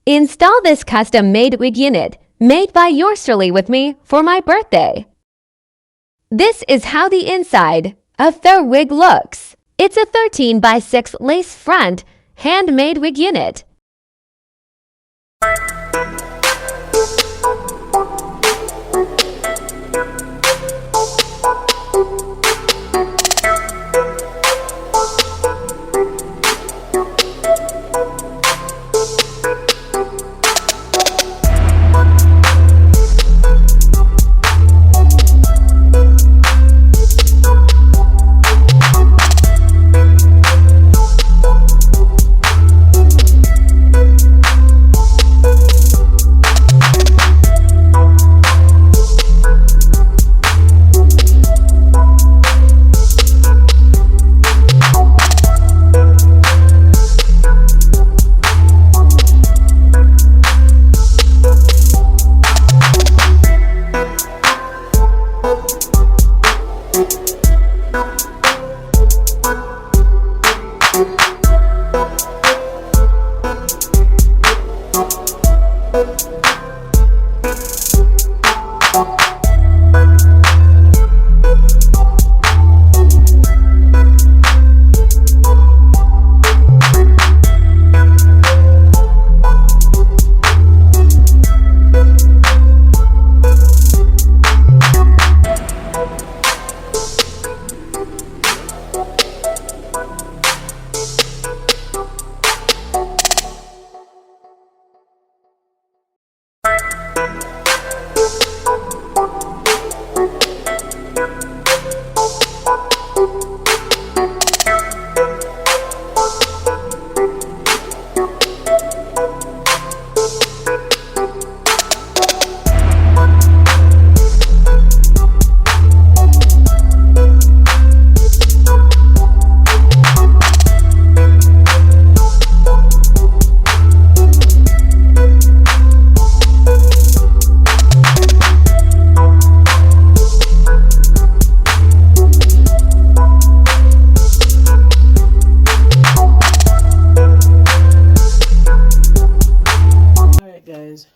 Install this custom-made wig unit made by yours truly with me for my birthday. This is how the inside of the wig looks. It's a 13 by 6 lace front handmade wig unit.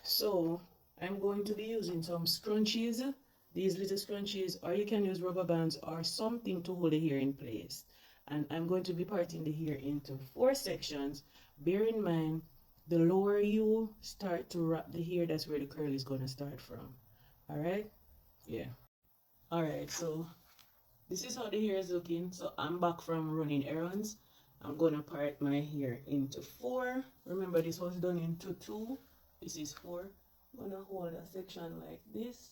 So I'm going to be using some scrunchies, these little scrunchies, or you can use rubber bands or something to hold the hair in place. And I'm going to be parting the hair into 4 sections. Bear in mind, the lower you start to wrap the hair, that's where the curl is going to start from. All right? Yeah. All right, so this is how the hair is looking. So I'm back from running errands. I'm going to part my hair into 4. Remember, this was done into 2. This is 4. I'm going to hold a section like this.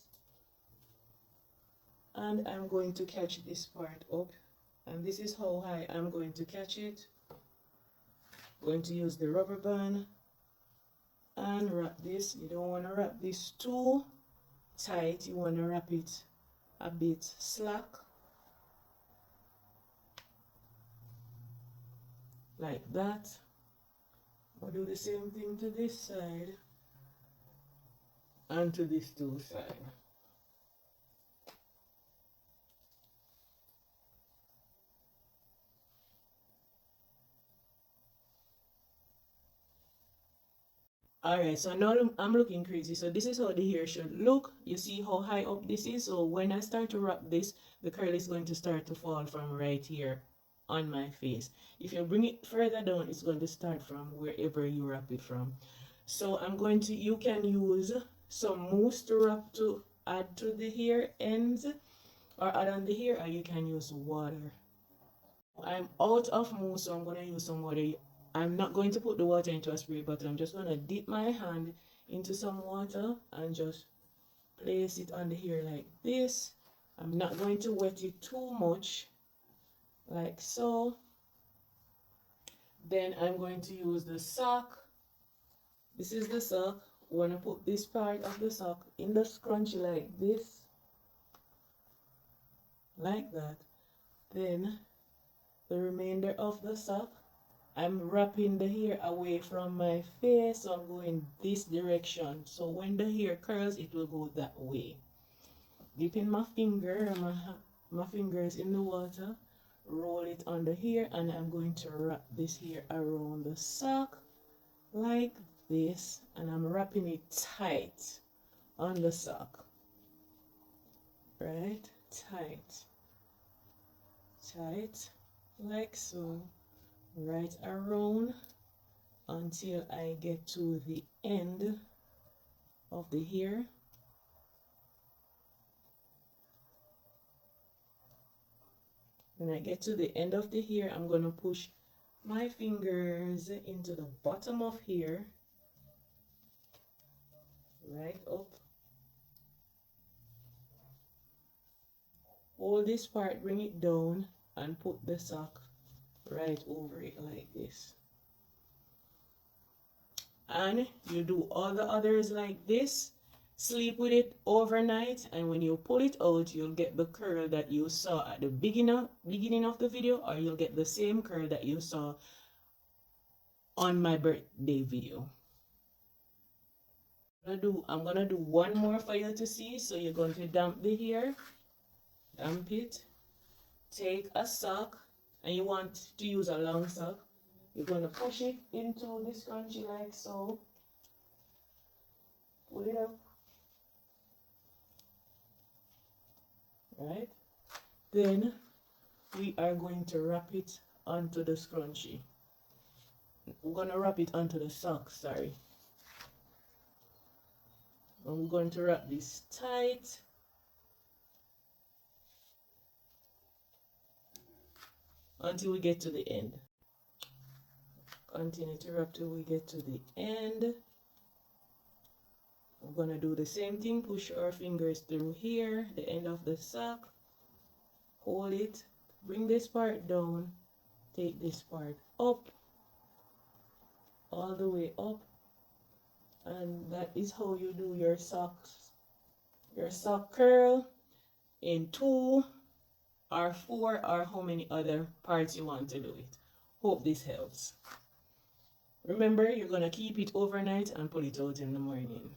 And I'm going to catch this part up. And this is how high I'm going to catch it. I'm going to use the rubber band and wrap this. You don't want to wrap this too tight. You want to wrap it a bit slack. Like that. I'll do the same thing to this side and to this 2 side. Alright, so now I'm looking crazy. So this is how the hair should look. You see how high up this is? So when I start to wrap this, the curl is going to start to fall from right here on my face. If you bring it further down, it's going to start from wherever you wrap it from. So you can use some mousse to wrap to add to the hair ends or add on the hair, or you can use water. I'm out of mousse, so I'm going to use some water. I'm not going to put the water into a spray bottle. I'm just going to dip my hand into some water and just place it on the hair like this. I'm not going to wet it too much, like so. Then I'm going to use the sock. This is the sock. I want to put this part of the sock in the scrunchie like this, like that. Then the remainder of the sock, I'm wrapping the hair away from my face, so I'm going this direction. So when the hair curls, it will go that way. Dipping my fingers in the water, roll it on the hair, and I'm going to wrap this hair around the sock like this and I'm wrapping it tight on the sock. Right? Tight. Tight. Like so. Right around until I get to the end of the hair. When I get to the end of the hair, I'm going to push my fingers into the bottom of here, right up. Hold this part, bring it down, and put the sock right over it like this. And you do all the others like this. Sleep with it overnight, and when you pull it out, you'll get the curl that you saw at the beginning of the video, or you'll get the same curl that you saw on my birthday video. I'm gonna do one more for you to see. So you're going to damp the hair, damp it, take a sock, and you want to use a long sock. You're gonna push it into the scrunchie like so. Pull it up. Right? Then we are going to wrap it onto the scrunchie. We're going to wrap it onto the sock, sorry. I'm going to wrap this tight. Until we get to the end. Continue to wrap till we get to the end. We're going to do the same thing, push our fingers through here, the end of the sock, hold it, bring this part down, take this part up, all the way up, and that is how you do your socks, your sock curl in 2 or 4 or how many other parts you want to do it. Hope this helps. Remember, you're going to keep it overnight and pull it out in the morning.